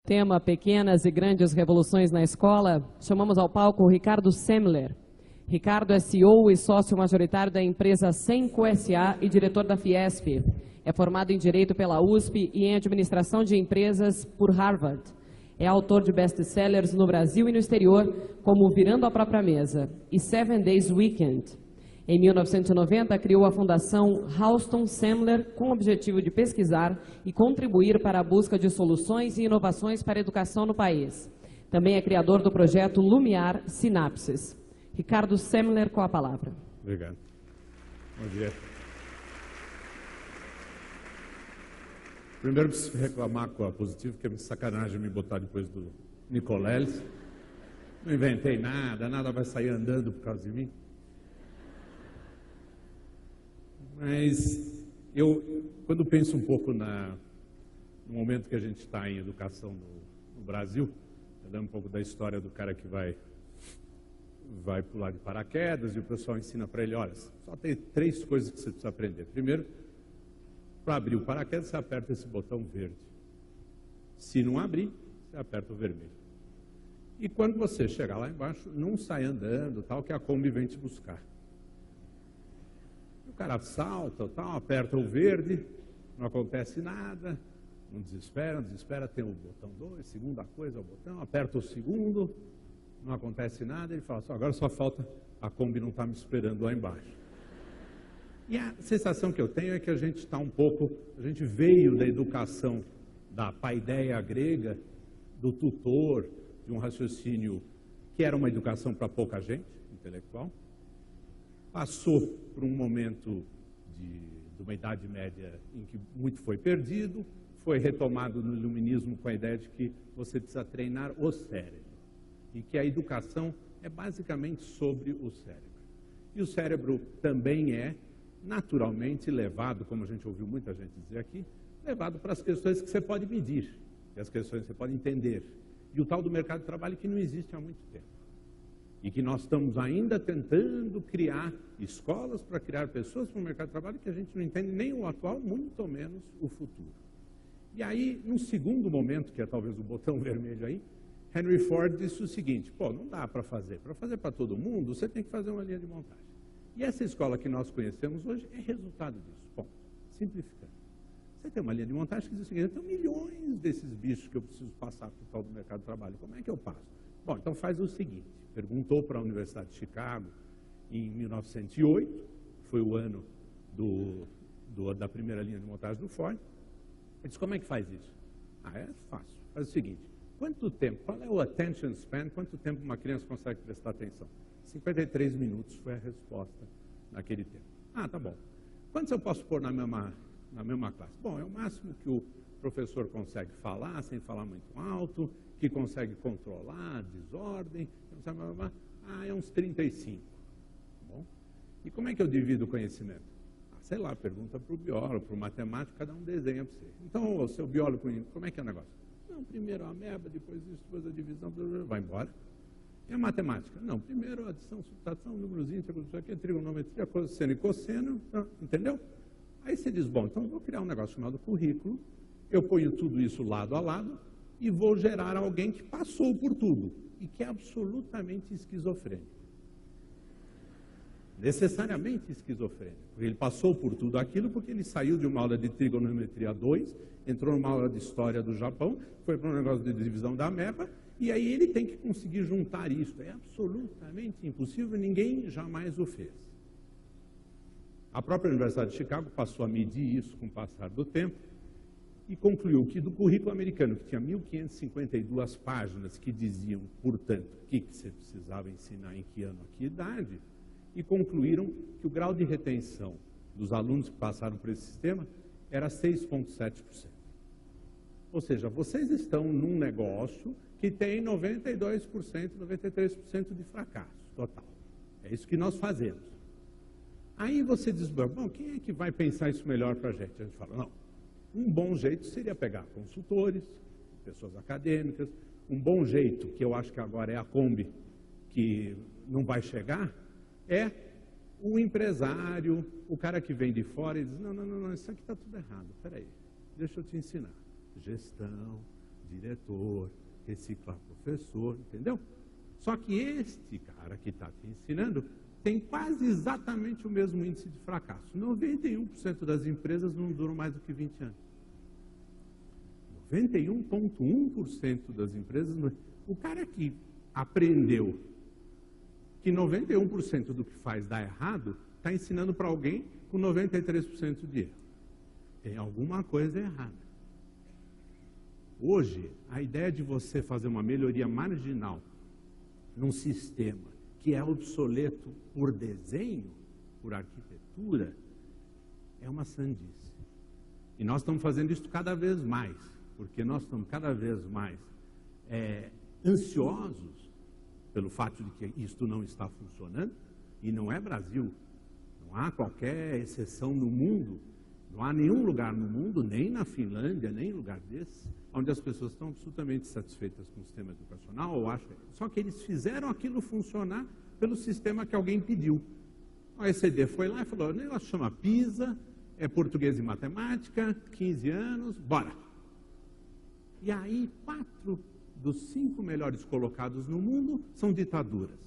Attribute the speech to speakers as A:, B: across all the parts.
A: Tema Pequenas e Grandes Revoluções na Escola, chamamos ao palco o Ricardo Semler. Ricardo é CEO e sócio majoritário da empresa Senco S.A. e diretor da Fiesp. É formado em Direito pela USP e em Administração de Empresas por Harvard. É autor de best-sellers no Brasil e no exterior, como Virando a Própria Mesa e 7 Days Weekend. Em 1990, criou a Fundação Houston Semler com o objetivo de pesquisar e contribuir para a busca de soluções e inovações para a educação no país. Também é criador do projeto Lumiar Sinapses. Ricardo Semler, com a palavra.
B: Obrigado. Bom dia. Primeiro, preciso reclamar com a Positivo, que é sacanagem me botar depois do Nicoleles. Não inventei nada, nada vai sair andando por causa de mim. Mas quando penso um pouco no momento que a gente está em educação no Brasil, dando um pouco da história do cara que vai pular de paraquedas e o pessoal ensina para ele, olha, só tem 3 coisas que você precisa aprender. Primeiro, para abrir o paraquedas, você aperta esse botão verde. Se não abrir, você aperta o vermelho. E quando você chegar lá embaixo, não sai andando, tal, que a Kombi vem te buscar. O cara salta, tal, aperta o verde, não acontece nada, não desespera, tem o botão 2, segunda coisa, o botão, aperta o segundo, não acontece nada, ele fala, agora só falta a Kombi não estar me esperando lá embaixo. E a sensação que eu tenho é que a gente está a gente veio da educação da paideia grega, do tutor, de um raciocínio que era uma educação para pouca gente, intelectual, passou por um momento de uma Idade Média em que muito foi perdido, foi retomado no Iluminismo com a ideia de que você precisa treinar o cérebro e que a educação é basicamente sobre o cérebro. E o cérebro também é naturalmente levado, como a gente ouviu muita gente dizer aqui, levado para as questões que você pode medir, e as questões que você pode entender. E o tal do mercado de trabalho que não existe há muito tempo. E que nós estamos ainda tentando criar escolas para criar pessoas para o mercado de trabalho que a gente não entende nem o atual, muito menos o futuro. E aí, num segundo momento, que é talvez o botão vermelho aí, Henry Ford disse o seguinte, não dá para fazer para todo mundo, você tem que fazer uma linha de montagem. E essa escola que nós conhecemos hoje é resultado disso. Bom, simplificando. Você tem uma linha de montagem que diz o seguinte, eu tenho milhões desses bichos que eu preciso passar para o tal do mercado de trabalho, como é que eu passo? Bom, então faz o seguinte, perguntou para a Universidade de Chicago em 1908, foi o ano da primeira linha de montagem do Ford. Ele disse, como é que faz isso? É fácil, faz o seguinte, quanto tempo, qual é o attention span, quanto tempo uma criança consegue prestar atenção? 53 minutos foi a resposta naquele tempo. Tá bom. Quantos eu posso pôr na mesma classe? Bom, é o máximo que o professor consegue falar, sem falar muito alto, que consegue controlar a desordem, é uns 35. Bom. E como é que eu divido o conhecimento? Sei lá, pergunta para o biólogo, para o matemático, cada um desenha para você. Então, o seu biólogo, como é que é o negócio? Não, primeiro a ameba, depois isso, depois a divisão, vai embora. E a matemática? Não, primeiro adição, subtração, números íntegros, isso aqui, trigonometria, cosseno e cosseno, entendeu? Aí você diz, bom, então eu vou criar um negócio chamado currículo, eu ponho tudo isso lado a lado e vou gerar alguém que passou por tudo e que é absolutamente esquizofrênico. Necessariamente esquizofrênico. Ele passou por tudo aquilo porque ele saiu de uma aula de trigonometria 2, entrou numa aula de história do Japão, foi para um negócio de divisão da ameba, e aí ele tem que conseguir juntar isso. É absolutamente impossível, ninguém jamais o fez. A própria Universidade de Chicago passou a medir isso com o passar do tempo e concluiu que do currículo americano, que tinha 1.552 páginas que diziam, portanto, o que você precisava ensinar, em que ano, a que idade, e concluíram que o grau de retenção dos alunos que passaram por esse sistema era 6,7%. Ou seja, vocês estão num negócio que tem 92%, 93% de fracasso total. É isso que nós fazemos. Aí você diz, bom, quem é que vai pensar isso melhor para a gente? A gente fala, não, um bom jeito seria pegar consultores, pessoas acadêmicas, um bom jeito, que eu acho que agora é a Kombi, que não vai chegar, é o empresário, o cara que vem de fora e diz, não, isso aqui está tudo errado, peraí, deixa eu te ensinar. Gestão, diretor, reciclar professor, entendeu? Só que este cara que está te ensinando tem quase exatamente o mesmo índice de fracasso. 91% das empresas não duram mais do que 20 anos. 91,1% das empresas... O cara que aprendeu que 91% do que faz dá errado, está ensinando para alguém com 93% de erro. Tem alguma coisa errada. Hoje, a ideia de você fazer uma melhoria marginal num sistema que é obsoleto por desenho, por arquitetura, é uma sandice. E nós estamos fazendo isso cada vez mais, porque nós estamos cada vez mais ansiosos pelo fato de que isto não está funcionando, e não é Brasil. Não há qualquer exceção no mundo, não há nenhum lugar no mundo, nem na Finlândia, nem em lugar desse, onde as pessoas estão absolutamente satisfeitas com o sistema educacional, ou acham, só que eles fizeram aquilo funcionar pelo sistema que alguém pediu. A OECD foi lá e falou, o negócio chama PISA, é português e matemática, 15 anos, bora. E aí, 4 dos 5 melhores colocados no mundo são ditaduras.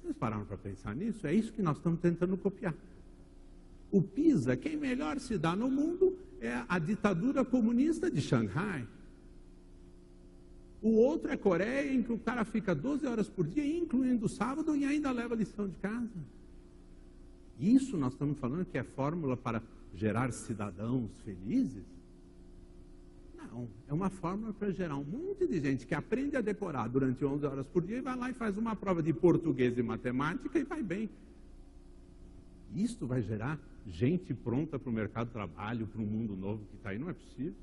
B: Vocês pararam para pensar nisso? É isso que nós estamos tentando copiar. O PISA, quem melhor se dá no mundo é a ditadura comunista de Xangai. O outro é Coreia, em que o cara fica 12 horas por dia, incluindo o sábado, e ainda leva lição de casa. Isso nós estamos falando que é fórmula para gerar cidadãos felizes? Não, é uma fórmula para gerar um monte de gente que aprende a decorar durante 11 horas por dia e vai lá e faz uma prova de português e matemática e vai bem. Isto vai gerar gente pronta para o mercado de trabalho, para um mundo novo que está aí, não é possível.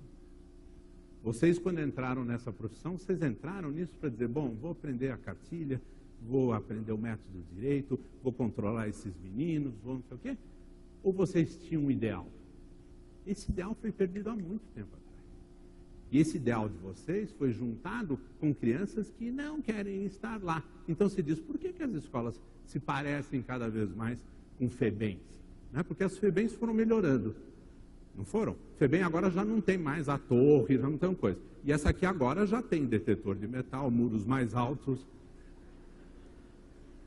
B: Vocês, quando entraram nessa profissão, vocês entraram nisso para dizer, bom, vou aprender a cartilha, vou aprender o método do direito, vou controlar esses meninos, vou não sei o quê? Ou vocês tinham um ideal? Esse ideal foi perdido há muito tempo atrás. E esse ideal de vocês foi juntado com crianças que não querem estar lá. Então se diz, por que as escolas se parecem cada vez mais com FEBEMs? Não é? Porque as FEBEMs foram melhorando. Não foram? FEBEM agora já não tem mais a torre, já não tem coisa. E essa aqui agora já tem detetor de metal, muros mais altos.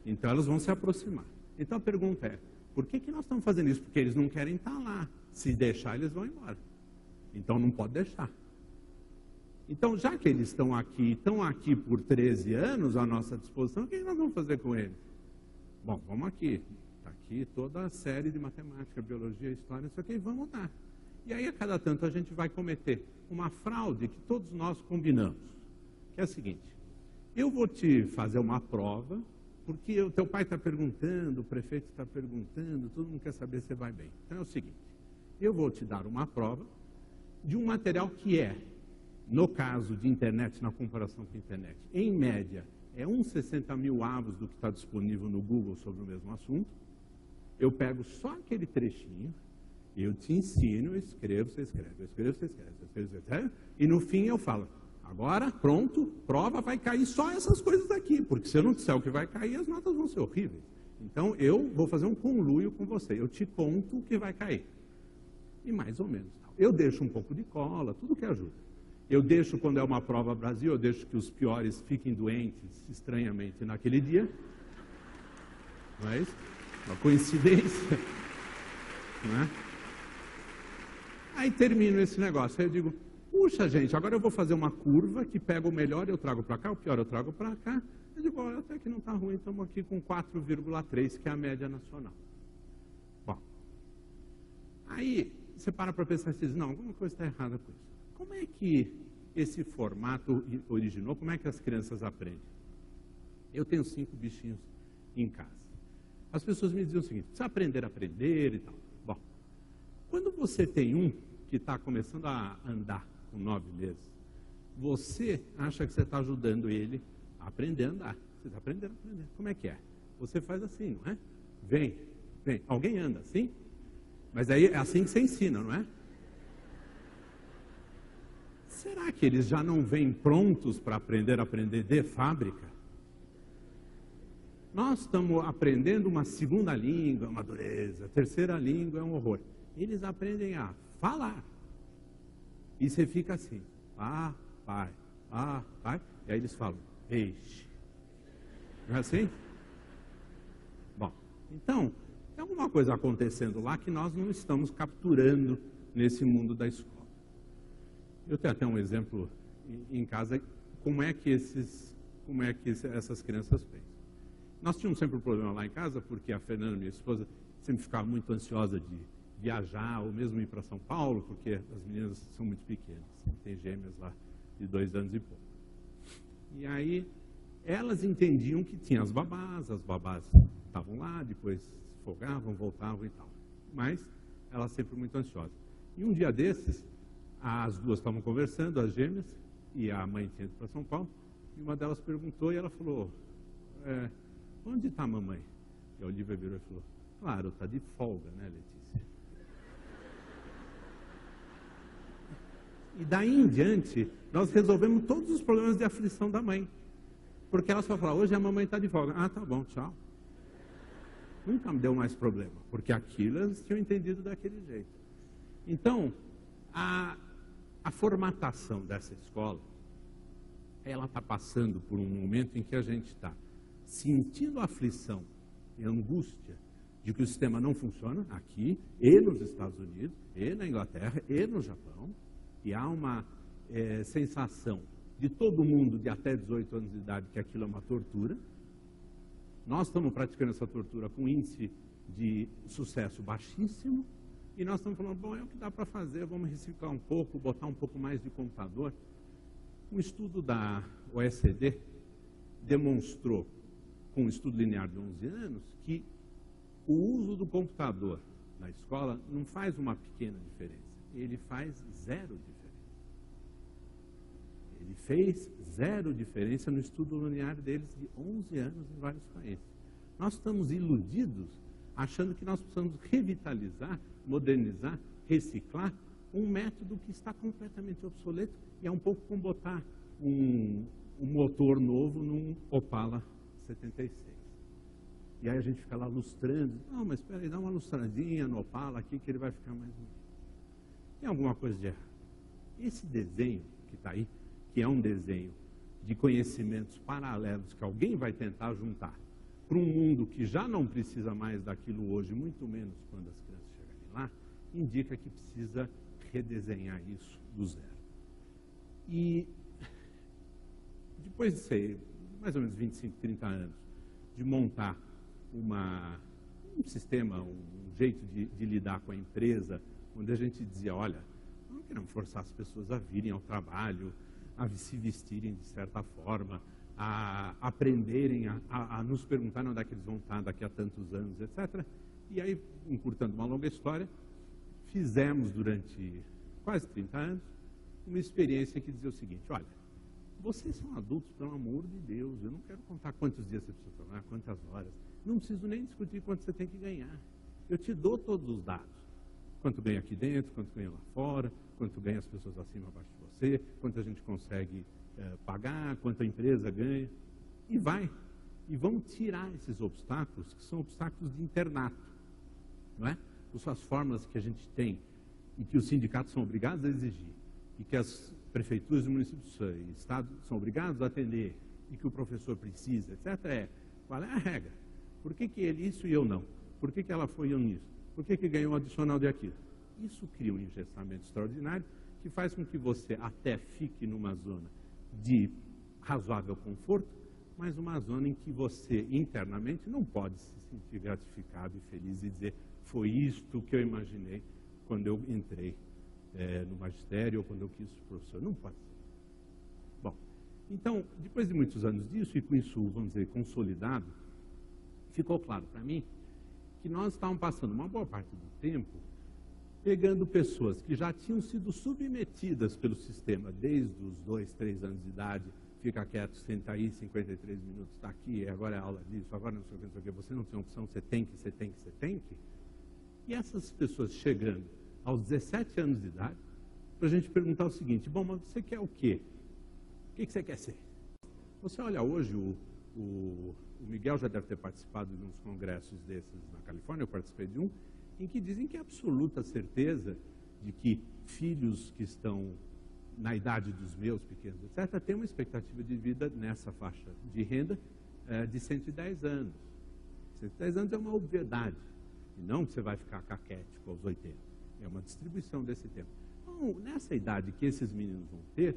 B: Então elas vão se aproximar. Então a pergunta é, por que nós estamos fazendo isso? Porque eles não querem estar lá. Se deixar, eles vão embora. Então não pode deixar. Então, já que eles estão aqui por 13 anos à nossa disposição, o que nós vamos fazer com eles? Bom, vamos aqui. Está aqui toda a série de matemática, biologia, história, isso aqui, vamos dar. E aí, a cada tanto, a gente vai cometer uma fraude que todos nós combinamos, que é a seguinte, eu vou te fazer uma prova, porque o teu pai está perguntando, o prefeito está perguntando, todo mundo quer saber se você vai bem. Então é o seguinte, eu vou te dar uma prova de um material que é, no caso de internet, na comparação com a internet, em média, é uns 60 mil avos do que está disponível no Google sobre o mesmo assunto. Eu pego só aquele trechinho, eu te ensino, eu escrevo, você escreve, eu escrevo, você escreve, eu escrevo, você escreve, e no fim eu falo, agora, pronto, prova, vai cair só essas coisas aqui, porque se eu não disser o que vai cair, as notas vão ser horríveis. Então, eu vou fazer um conluio com você, eu te conto o que vai cair. E mais ou menos. Eu deixo um pouco de cola, tudo que ajuda. Eu deixo, quando é uma prova Brasil, eu deixo que os piores fiquem doentes, estranhamente, naquele dia. Não é isso? Uma coincidência. Não é? Aí termino esse negócio, aí eu digo, puxa gente, agora eu vou fazer uma curva que pega o melhor eu trago para cá, o pior eu trago para cá. Eu digo, olha, até que não está ruim, estamos aqui com 4,3, que é a média nacional. Bom, aí você para pensar e diz, não, alguma coisa está errada com isso. Como é que esse formato originou? Como é que as crianças aprendem? Eu tenho 5 bichinhos em casa. As pessoas me diziam o seguinte, precisa aprender a aprender e tal. Bom, quando você tem um que está começando a andar com 9 meses, você acha que você está ajudando ele a aprender a andar. Você está aprendendo a aprender. Como é que é? Você faz assim, não é? Vem, vem. Alguém anda assim? Mas aí é assim que você ensina, não é? Será que eles já não vêm prontos para aprender a aprender de fábrica? Nós estamos aprendendo uma segunda língua, uma dureza, a terceira língua é um horror. Eles aprendem a falar. E você fica assim, pai, pai, e aí eles falam, peixe. Não é assim? Bom, então, tem alguma coisa acontecendo lá que nós não estamos capturando nesse mundo da escola. Eu tenho até um exemplo em casa, como é que essas crianças pensam. Nós tínhamos sempre um problema lá em casa, porque a Fernanda, minha esposa, sempre ficava muito ansiosa de viajar, ou mesmo ir para São Paulo, porque as meninas são muito pequenas, tem gêmeas lá de 2 anos e pouco. E aí, elas entendiam que tinha as babás estavam lá, depois folgavam, voltavam e tal. Mas elas sempre muito ansiosas. E um dia desses, as duas estavam conversando, as gêmeas, e a mãe tinha ido para São Paulo, e uma delas perguntou, e ela falou, onde está a mamãe? E a Olivia virou e falou, claro, está de folga, né, Letícia? E daí em diante, nós resolvemos todos os problemas de aflição da mãe. Porque ela só fala, hoje a mamãe está de folga. Ah, tá bom, tchau. Nunca me deu mais problema, porque aquilo eles tinham entendido daquele jeito. Então, a formatação dessa escola, ela está passando por um momento em que a gente está sentindo aflição e angústia de que o sistema não funciona aqui, e nos Estados Unidos, e na Inglaterra, e no Japão, e há uma sensação de todo mundo de até 18 anos de idade que aquilo é uma tortura. Nós estamos praticando essa tortura com índice de sucesso baixíssimo, e nós estamos falando, bom, é o que dá para fazer, vamos reciclar um pouco, botar um pouco mais de computador. Um estudo da OECD demonstrou, com um estudo linear de 11 anos, que o uso do computador na escola não faz uma pequena diferença, ele faz 0 diferença. Ele fez 0 diferença no estudo linear deles de 11 anos em vários países. Nós estamos iludidos, achando que nós precisamos revitalizar, modernizar, reciclar um método que está completamente obsoleto, e é um pouco como botar um motor novo num Opala 76. E aí a gente fica lá lustrando, não, mas espera aí, dá uma lustradinha no Opala aqui que ele vai ficar mais bonito. Tem alguma coisa de errado. Esse desenho que está aí, que é um desenho de conhecimentos paralelos que alguém vai tentar juntar para um mundo que já não precisa mais daquilo hoje, muito menos quando as crianças chegarem lá, indica que precisa redesenhar isso do zero. E depois de ser mais ou menos 25, 30 anos de montar um sistema, um jeito de lidar com a empresa, onde a gente dizia, olha, não queremos forçar as pessoas a virem ao trabalho, a se vestirem de certa forma, a aprenderem, a nos perguntar onde é que eles vão estar daqui a tantos anos, etc. E aí, encurtando uma longa história, fizemos durante quase 30 anos uma experiência que dizia o seguinte, olha, vocês são adultos, pelo amor de Deus, eu não quero contar quantos dias você precisa trabalhar, quantas horas, não preciso nem discutir quanto você tem que ganhar. Eu te dou todos os dados. Quanto ganha aqui dentro, quanto ganha lá fora, quanto ganha as pessoas acima, abaixo de você, quanto a gente consegue pagar, quanto a empresa ganha. E vai. E vamos tirar esses obstáculos, que são obstáculos de internato. Não é? As fórmulas que a gente tem e que os sindicatos são obrigados a exigir, e que as prefeituras e municípios e estados são obrigados a atender, e que o professor precisa, etc. Qual é a regra? Por que ele isso e eu não? Por que ela foi eu nisso? Por que ganhou um adicional de aquilo? Isso cria um engessamento extraordinário que faz com que você até fique numa zona de razoável conforto, mas uma zona em que você internamente não pode se sentir gratificado e feliz e dizer foi isto que eu imaginei quando eu entrei no magistério ou quando eu quis ser professor. Não pode ser. Bom, então, depois de muitos anos disso e com isso, vamos dizer, consolidado, ficou claro para mim que nós estávamos passando uma boa parte do tempo pegando pessoas que já tinham sido submetidas pelo sistema desde os 2, 3 anos de idade, fica quieto, senta aí, 53 minutos, está aqui, agora é aula disso, agora não sei o que, não sei o que, você não tem opção, você tem que. E essas pessoas chegando aos 17 anos de idade, para a gente perguntar o seguinte, bom, mas você quer o quê? O que você quer ser? Você olha hoje, o Miguel já deve ter participado de uns congressos desses na Califórnia, eu participei de um, em que dizem que é absoluta certeza de que filhos que estão na idade dos meus pequenos, etc., tem uma expectativa de vida nessa faixa de renda de 110 anos. 110 anos é uma obviedade, e não que você vai ficar caquético aos 80. É uma distribuição desse tempo. Então, nessa idade que esses meninos vão ter,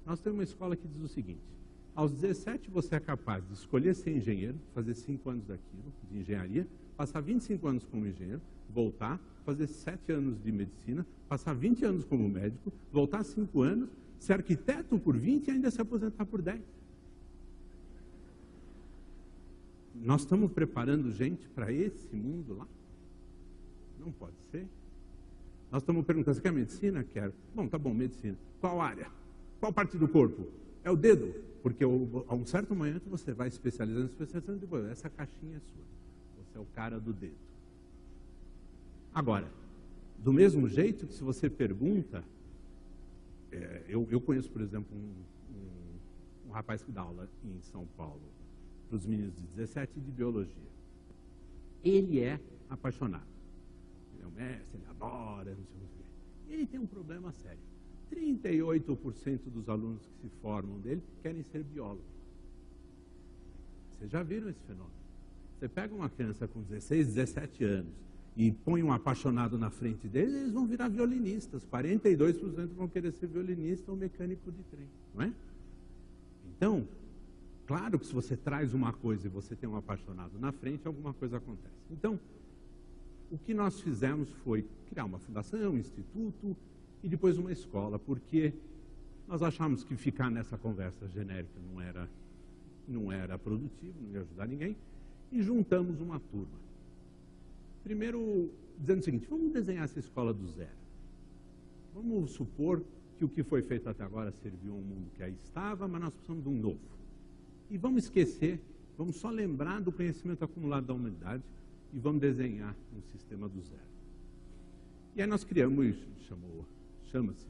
B: nós temos uma escola que diz o seguinte: aos 17 você é capaz de escolher ser engenheiro, fazer 5 anos daquilo, de engenharia, passar 25 anos como engenheiro, voltar, fazer 7 anos de medicina, passar 20 anos como médico, voltar 5 anos, ser arquiteto por 20 e ainda se aposentar por 10. Nós estamos preparando gente para esse mundo lá? Não pode ser. Nós estamos perguntando, você quer medicina? Quero. Bom, tá bom, medicina. Qual área? Qual parte do corpo? É o dedo, porque a um certo momento você vai especializando, depois essa caixinha é sua. Você é o cara do dedo. Agora, do mesmo jeito que se você pergunta, eu conheço, por exemplo, um rapaz que dá aula em São Paulo para os meninos de 17 de biologia. Ele é apaixonado. Ele é um mestre, ele adora, não sei o que. Ele tem um problema sério. 38% dos alunos que se formam dele querem ser biólogos. Vocês já viram esse fenômeno? Você pega uma criança com 16, 17 anos e põe um apaixonado na frente deles, eles vão virar violinistas. 42% vão querer ser violinista ou mecânico de trem, não é? Então, claro que se você traz uma coisa e você tem um apaixonado na frente, alguma coisa acontece. Então, o que nós fizemos foi criar uma fundação, um instituto e depois uma escola, porque nós achamos que ficar nessa conversa genérica não era produtivo, não ia ajudar ninguém, e juntamos uma turma. Primeiro, dizendo o seguinte: vamos desenhar essa escola do zero. Vamos supor que o que foi feito até agora serviu a um mundo que aí estava, mas nós precisamos de um novo. E vamos esquecer, vamos só lembrar do conhecimento acumulado da humanidade e vamos desenhar um sistema do zero. E aí nós criamos, chama-se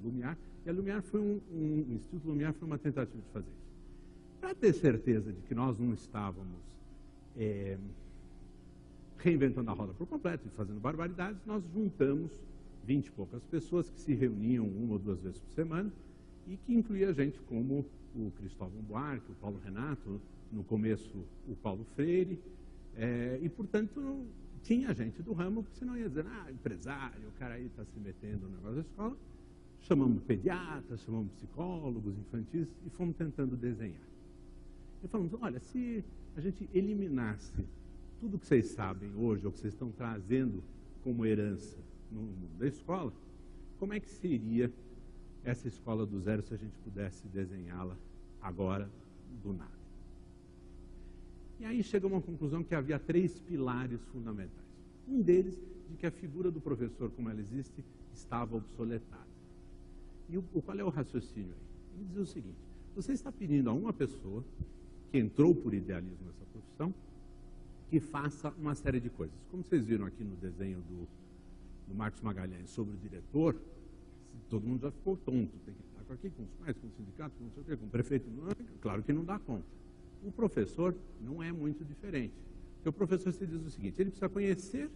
B: Lumiar, e a Lumiar foi o Instituto Lumiar foi uma tentativa de fazer isso. Para ter certeza de que nós não estávamos reinventando a roda por completo e fazendo barbaridades, nós juntamos 20 e poucas pessoas que se reuniam 1 ou 2 vezes por semana e que incluía gente como o Cristóvão Buarque, o Paulo Renato, no começo o Paulo Freire, e portanto tinha gente do ramo, porque senão ia dizer, empresário, o cara aí está se metendo no negócio da escola. Chamamos pediatras, chamamos psicólogos infantis e fomos tentando desenhar. E falamos, olha, se a gente eliminasse tudo que vocês sabem hoje, ou que vocês estão trazendo como herança no mundo da escola, como é que seria essa escola do zero se a gente pudesse desenhá-la agora, do nada? E aí chegamos a uma conclusão que havia 3 pilares fundamentais. Um deles, de que a figura do professor, como ela existe, estava obsoletada. E qual é o raciocínio aí? Ele diz o seguinte: você está pedindo a uma pessoa que entrou por idealismo nessa profissão que faça uma série de coisas. Como vocês viram aqui no desenho do Marcos Magalhães sobre o diretor, todo mundo já ficou tonto. Tem que estar aqui com os pais, com o sindicato, com não sei o quê, com o prefeito. Claro que não dá conta. O professor não é muito diferente. Porque o professor se diz o seguinte: ele precisa conhecer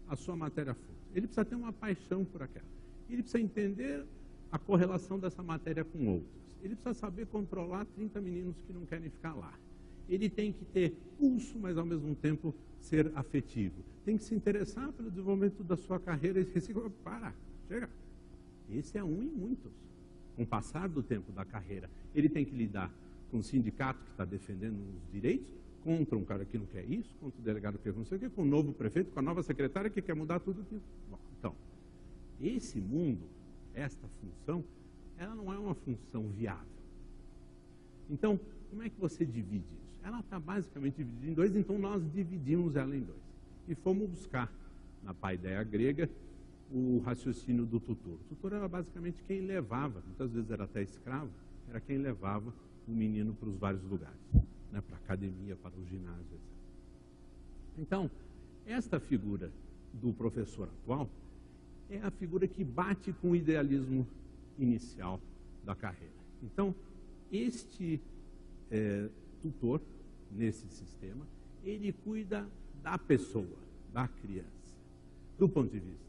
B: a sua matéria-fonte, ele precisa ter uma paixão por aquela, ele precisa entender a correlação dessa matéria com outras, ele precisa saber controlar 30 meninos que não querem ficar lá, ele tem que ter pulso, mas ao mesmo tempo ser afetivo, tem que se interessar pelo desenvolvimento da sua carreira e chega. Esse é um em muitos. Com o passar do tempo da carreira, ele tem que lidar com o sindicato que está defendendo os direitos, contra um cara que não quer isso, contra o delegado que não sei o quê, com o novo prefeito, com a nova secretária que quer mudar tudo aquilo. Bom, então, esse mundo, esta função, ela não é uma função viável. Então, como é que você divide isso? Ela está basicamente dividida em 2, então nós dividimos ela em 2. E fomos buscar, na paideia grega, o raciocínio do tutor. O tutor era basicamente quem levava, muitas vezes era até escravo, era quem levava o menino para os vários lugares, né, para a academia, para o ginásio, etc. Então, esta figura do professor atual é a figura que bate com o idealismo inicial da carreira. Então, este tutor, nesse sistema, ele cuida da pessoa, da criança, do ponto de vista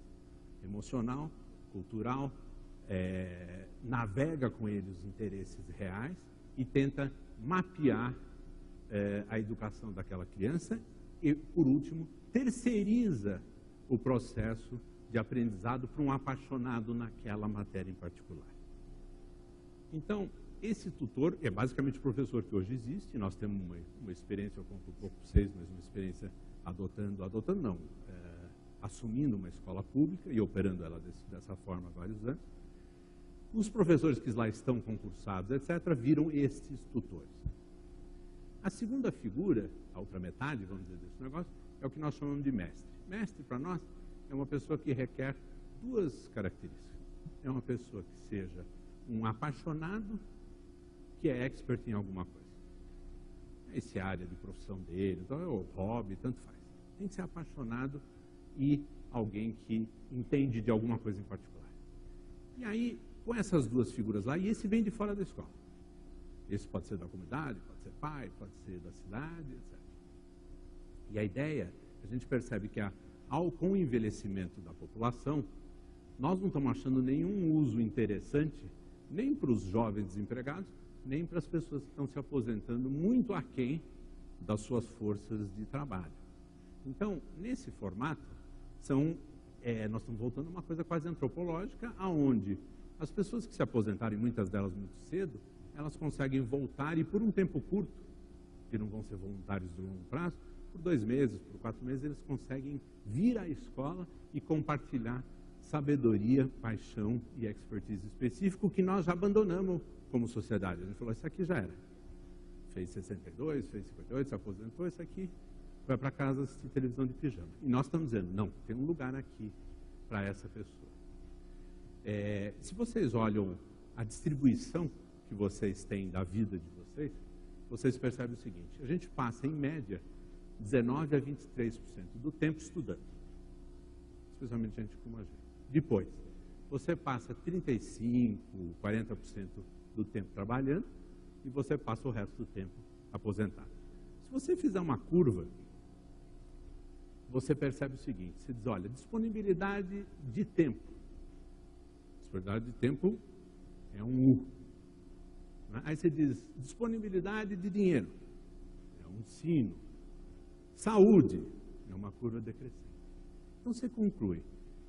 B: emocional, cultural, navega com ele os interesses reais e tenta mapear a educação daquela criança e, por último, terceiriza o processo de aprendizado para um apaixonado naquela matéria em particular. Então, esse tutor é basicamente o professor que hoje existe. Nós temos uma experiência, eu conto um pouco para vocês, mas uma experiência assumindo uma escola pública e operando ela dessa forma há vários anos. Os professores que lá estão concursados, etc., viram estes tutores. A segunda figura, a outra metade, vamos dizer, desse negócio, é o que nós chamamos de mestre. Mestre, para nós, é uma pessoa que requer duas características. É uma pessoa que seja um apaixonado, que é expert em alguma coisa. Essa é a área de profissão dele, então é o hobby, tanto faz. Tem que ser apaixonado e alguém que entende de alguma coisa em particular. E aí, com essas duas figuras lá, e esse vem de fora da escola. Esse pode ser da comunidade, pode ser pai, pode ser da cidade, etc. E a ideia, a gente percebe que com o envelhecimento da população, nós não estamos achando nenhum uso interessante, nem para os jovens desempregados, nem para as pessoas que estão se aposentando muito aquém das suas forças de trabalho. Então, nesse formato, nós estamos voltando a uma coisa quase antropológica, aonde as pessoas que se aposentarem, muitas delas muito cedo, elas conseguem voltar e por um tempo curto, que não vão ser voluntários de longo prazo, por 2 meses, por 4 meses, eles conseguem vir à escola e compartilhar sabedoria, paixão e expertise específico que nós já abandonamos como sociedade. A gente falou, isso aqui já era. Fez 62, fez 58, se aposentou, isso aqui vai para casa assistir televisão de pijama. E nós estamos dizendo, não, tem um lugar aqui para essa pessoa. Se vocês olham a distribuição que vocês têm da vida de vocês percebem o seguinte, a gente passa, em média, 19 a 23% do tempo estudando, especialmente gente como a gente. Depois, você passa 35%, 40% do tempo trabalhando e você passa o resto do tempo aposentado. Se você fizer uma curva, você percebe o seguinte, você diz, olha, disponibilidade de tempo. Disponibilidade de tempo é um U. Aí você diz, disponibilidade de dinheiro, é um sino. Saúde, é uma curva decrescente. Então você conclui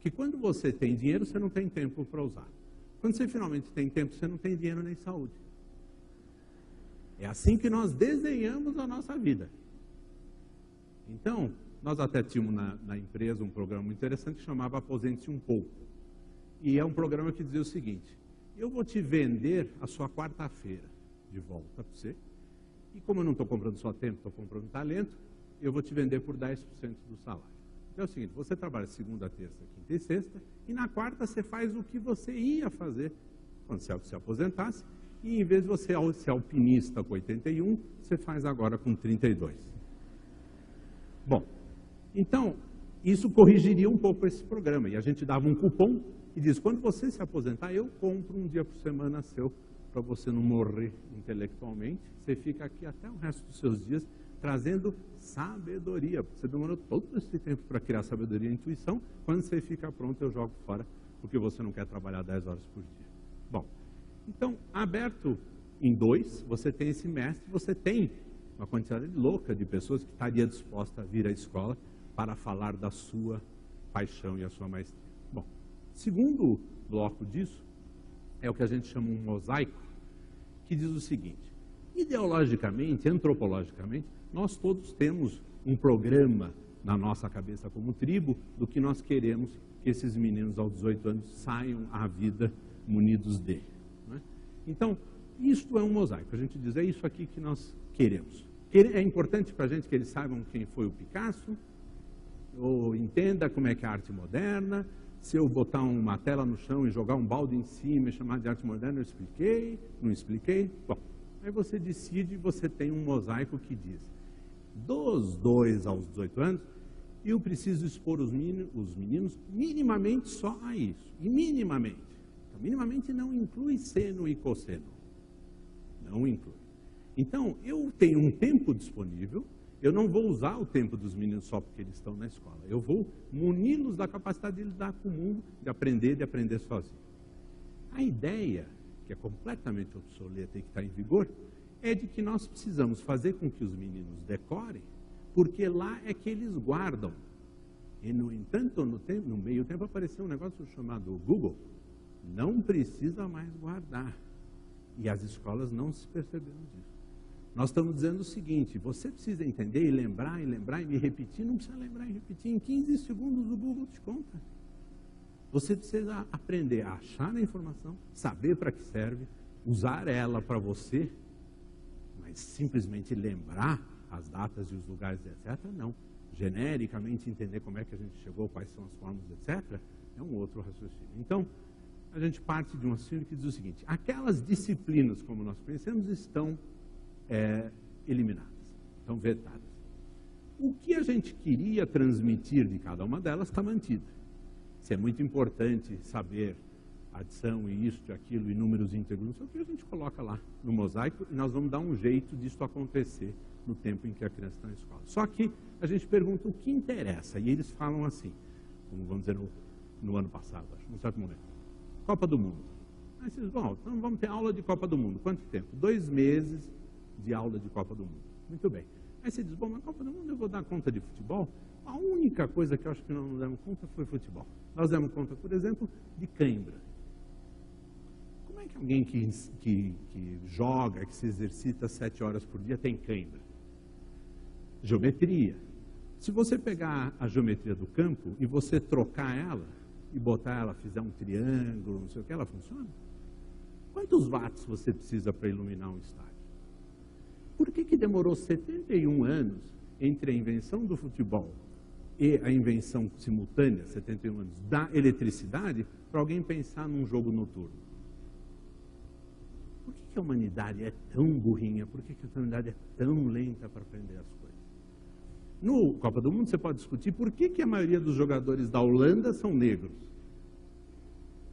B: que quando você tem dinheiro, você não tem tempo para usar. Quando você finalmente tem tempo, você não tem dinheiro nem saúde. É assim que nós desenhamos a nossa vida. Então, nós até tínhamos na empresa um programa muito interessante que chamava Aposente-se um Pouco. E é um programa que dizia o seguinte, eu vou te vender a sua quarta-feira de volta para você, e como eu não estou comprando só tempo, estou comprando talento, eu vou te vender por 10% do salário. Então é o seguinte, você trabalha segunda, terça, quinta e sexta, e na quarta você faz o que você ia fazer quando você se aposentasse, e em vez de você ser alpinista com 81, você faz agora com 32. Bom, então, isso corrigiria um pouco esse programa, e a gente dava um cupom e diz, quando você se aposentar, eu compro um dia por semana seu, para você não morrer intelectualmente, você fica aqui até o resto dos seus dias, trazendo sabedoria. Você demorou todo esse tempo para criar sabedoria e intuição, quando você fica pronto, eu jogo fora, porque você não quer trabalhar 10 horas por dia. Bom, então, aberto em 2, você tem esse mestre, você tem uma quantidade louca de pessoas que estaria disposta a vir à escola para falar da sua paixão e a sua maestria. Bom, segundo bloco disso, é o que a gente chama um mosaico, que diz o seguinte, ideologicamente, antropologicamente, nós todos temos um programa na nossa cabeça como tribo do que nós queremos que esses meninos aos 18 anos saiam à vida munidos de. Né? Então, isto é um mosaico. A gente diz, é isso aqui que nós queremos. É importante para a gente que eles saibam quem foi o Picasso, ou entenda como é que é a arte moderna. Se eu botar uma tela no chão e jogar um balde em cima e chamar de arte moderna, eu expliquei, não expliquei. Bom, aí você decide, você tem um mosaico que diz, dos 2 aos 18 anos, eu preciso expor os meninos minimamente só a isso. E minimamente. Então, minimamente não inclui seno e cosseno. Não inclui. Então, eu tenho um tempo disponível, eu não vou usar o tempo dos meninos só porque eles estão na escola. Eu vou muni-los da capacidade de lidar com o mundo, de aprender sozinho. A ideia, que é completamente obsoleta e que está em vigor, é de que nós precisamos fazer com que os meninos decorem, porque lá é que eles guardam. E, no entanto, no meio tempo apareceu um negócio chamado Google. Não precisa mais guardar. E as escolas não se perceberam disso. Nós estamos dizendo o seguinte, você precisa entender e lembrar e me repetir, não precisa lembrar e repetir, em 15 segundos o Google te conta. Você precisa aprender a achar a informação, saber para que serve, usar ela para você, mas simplesmente lembrar as datas e os lugares, etc., não. Genericamente entender como é que a gente chegou, quais são as formas, etc., é um outro raciocínio. Então, a gente parte de um raciocínio que diz o seguinte, aquelas disciplinas, como nós conhecemos, estão eliminadas, estão vetadas. O que a gente queria transmitir de cada uma delas está mantida. Isso é muito importante saber adição e isso, aquilo, e números íntegros, não sei o que a gente coloca lá no mosaico, e nós vamos dar um jeito disso acontecer no tempo em que a criança está na escola. Só que a gente pergunta o que interessa, e eles falam assim, como vamos dizer no ano passado, acho, num certo momento, Copa do Mundo. Aí vocês, bom, então vamos ter aula de Copa do Mundo. Quanto tempo? 2 meses de aula de Copa do Mundo. Muito bem. Aí você diz, bom, mas Copa do Mundo eu vou dar conta de futebol? A única coisa que eu acho que nós não demos conta foi futebol. Nós demos conta, por exemplo, de cãibra. Como é que alguém que joga, que se exercita 7 horas por dia tem cãibra? Geometria. Se você pegar a geometria do campo e você trocar ela, e botar ela, fizer um triângulo, não sei o que, ela funciona? Quantos watts você precisa para iluminar um estádio? Por que demorou 71 anos entre a invenção do futebol e a invenção simultânea, 71 anos, da eletricidade, para alguém pensar num jogo noturno? Por que a humanidade é tão burrinha? Por que a humanidade é tão lenta para aprender as coisas? No Copa do Mundo você pode discutir por que a maioria dos jogadores da Holanda são negros.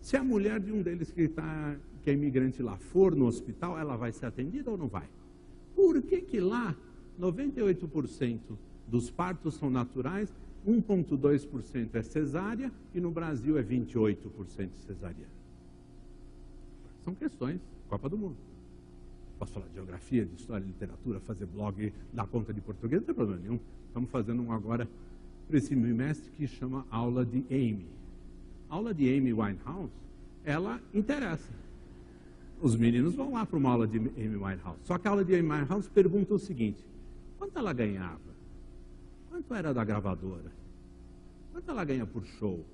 B: Se a mulher de um deles que é imigrante lá for no hospital, ela vai ser atendida ou não vai? Por que lá 98% dos partos são naturais, 1,2% é cesárea e no Brasil é 28% cesariana? São questões, Copa do Mundo. Posso falar de geografia, de história, de literatura, fazer blog, dar conta de português, não tem problema nenhum. Estamos fazendo um agora para esse bimestre que chama Aula de Amy. A aula de Amy Winehouse, ela interessa. Os meninos vão lá para uma aula de Amy Winehouse. Só que a aula de Amy Winehouse pergunta o seguinte, quanto ela ganhava? Quanto era da gravadora? Quanto ela ganha por show?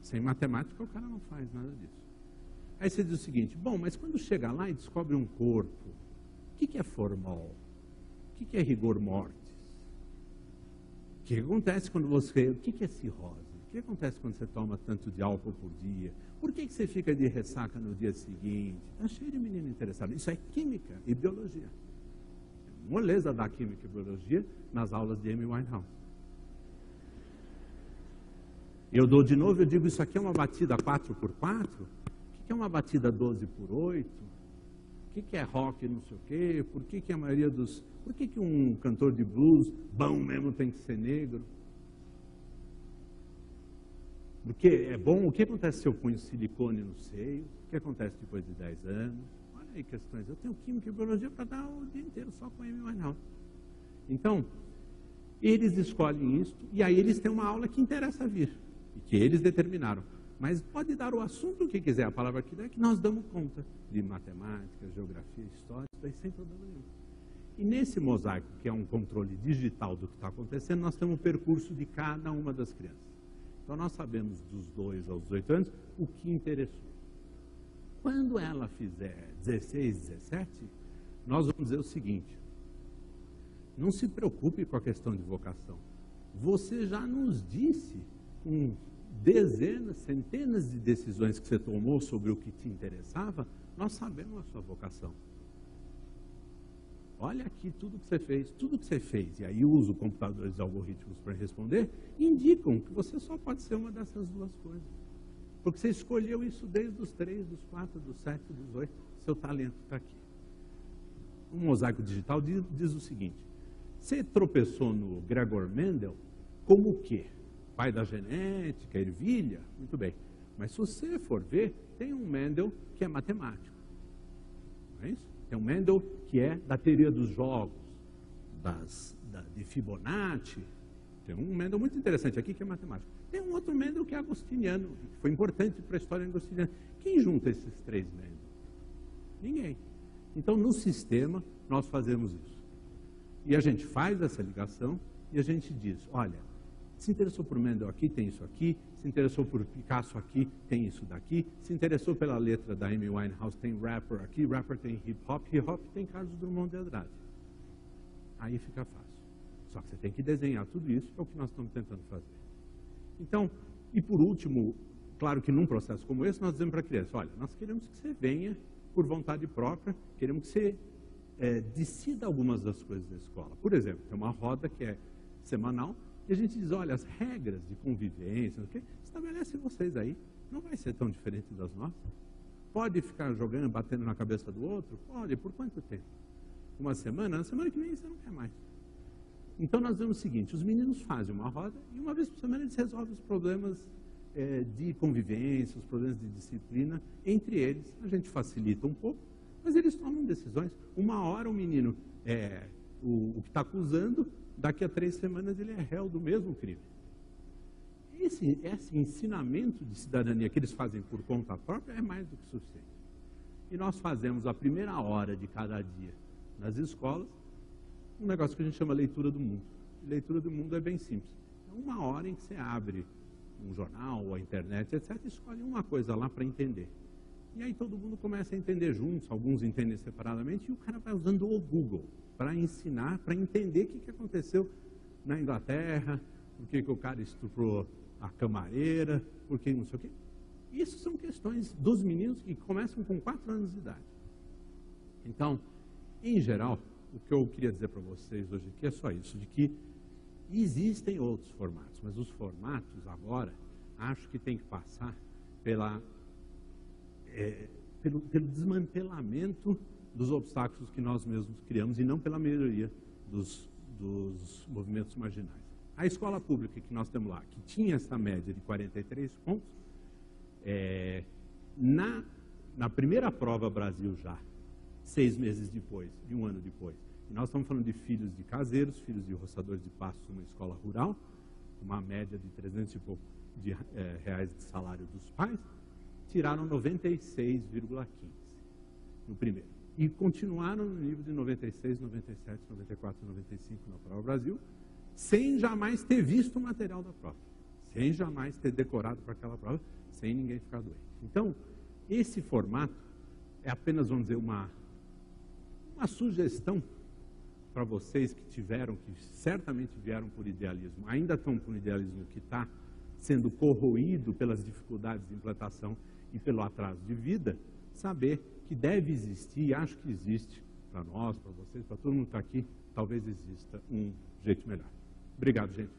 B: Sem matemática o cara não faz nada disso. Aí você diz o seguinte, bom, mas quando chega lá e descobre um corpo, o que é formol? O que é rigor mortis? O que acontece quando você... O que é cirrose? O que acontece quando você toma tanto de álcool por dia? Por que você fica de ressaca no dia seguinte? Está cheio de menino interessado. Isso é química e biologia. É moleza da química e biologia nas aulas de Amy Winehouse. Eu dou de novo, eu digo, isso aqui é uma batida 4x4? O que é uma batida 12x8? O que é rock não sei o quê? Por que a maioria dos... Por que um cantor de blues bom mesmo tem que ser negro? Porque é bom, o que acontece se eu ponho silicone no seio? O que acontece depois de 10 anos? Olha aí questões. Eu tenho química e biologia para dar o dia inteiro só com Amy Winehouse. Então, eles escolhem isso e aí eles têm uma aula que interessa vir. E que eles determinaram. Mas pode dar o assunto que quiser, a palavra que der, que nós damos conta de matemática, geografia, história, isso daí sem problema nenhum. E nesse mosaico, que é um controle digital do que está acontecendo, nós temos o percurso de cada uma das crianças. Então nós sabemos dos 2 aos 18 anos o que interessou. Quando ela fizer 16, 17, nós vamos dizer o seguinte, não se preocupe com a questão de vocação. Você já nos disse com dezenas, centenas de decisões que você tomou sobre o que te interessava, nós sabemos a sua vocação. Olha aqui tudo que você fez, e aí uso computadores e algoritmos para responder, indicam que você só pode ser uma dessas duas coisas. Porque você escolheu isso desde os 3, dos 4, dos 7, dos 8, seu talento está aqui. O mosaico digital diz o seguinte, você tropeçou no Gregor Mendel como o quê? Pai da genética, ervilha? Muito bem. Mas se você for ver, tem um Mendel que é matemático. Não é isso? Tem um Mendel que é da teoria dos jogos, de Fibonacci. Tem um Mendel muito interessante aqui que é matemático. Tem um outro Mendel que é agostiniano, que foi importante para a história agostiniana. Quem junta esses três Mendel? Ninguém. Então, no sistema, nós fazemos isso. E a gente faz essa ligação e a gente diz, olha, se interessou por Mendel aqui, tem isso aqui. Se interessou por Picasso aqui, tem isso daqui. Se interessou pela letra da Amy Winehouse, tem rapper aqui. Rapper tem hip-hop tem Carlos Drummond de Andrade. Aí fica fácil. Só que você tem que desenhar tudo isso, é o que nós estamos tentando fazer. Então, e por último, claro que num processo como esse, nós dizemos para a criança, olha, nós queremos que você venha por vontade própria, queremos que você decida algumas das coisas da escola. Por exemplo, tem uma roda que é semanal, e a gente diz, olha, as regras de convivência, estabelece vocês aí, não vai ser tão diferente das nossas. Pode ficar jogando, batendo na cabeça do outro? Pode, por quanto tempo? Uma semana? Na semana que vem você não quer mais. Então nós vemos o seguinte, os meninos fazem uma roda e uma vez por semana eles resolvem os problemas de convivência, os problemas de disciplina, entre eles a gente facilita um pouco, mas eles tomam decisões. Uma hora o menino, o que está acusando, daqui a 3 semanas ele é réu do mesmo crime. Esse ensinamento de cidadania que eles fazem por conta própria é mais do que suficiente. E nós fazemos a primeira hora de cada dia nas escolas, um negócio que a gente chama leitura do mundo. Leitura do mundo é bem simples. É uma hora em que você abre um jornal ou a internet, etc., e escolhe uma coisa lá para entender. E aí todo mundo começa a entender juntos, alguns entendem separadamente, e o cara vai usando o Google para ensinar, para entender o que aconteceu na Inglaterra, por que o cara estuprou a camareira, por que não sei o quê. Isso são questões dos meninos que começam com 4 anos de idade. Então, em geral, o que eu queria dizer para vocês hoje aqui é só isso, de que existem outros formatos, mas os formatos agora, acho que tem que passar pelo desmantelamento dos obstáculos que nós mesmos criamos e não pela melhoria dos movimentos marginais. A escola pública que nós temos lá, que tinha essa média de 43 pontos, na primeira prova Brasil já, 6 meses depois, e 1 ano depois, e nós estamos falando de filhos de caseiros, filhos de roçadores de pastos numa escola rural, uma média de 300 e pouco reais de salário dos pais, tiraram 96,15 no primeiro. E continuaram no nível de 96, 97, 94, 95 na prova Brasil, sem jamais ter visto o material da prova, sem jamais ter decorado para aquela prova, sem ninguém ficar doente. Então, esse formato é apenas, vamos dizer, uma sugestão para vocês que certamente vieram por idealismo, ainda estão por idealismo que está sendo corroído pelas dificuldades de implantação e pelo atraso de vida, saber que deve existir, e acho que existe, para nós, para vocês, para todo mundo que está aqui, talvez exista um jeito melhor. Obrigado, gente.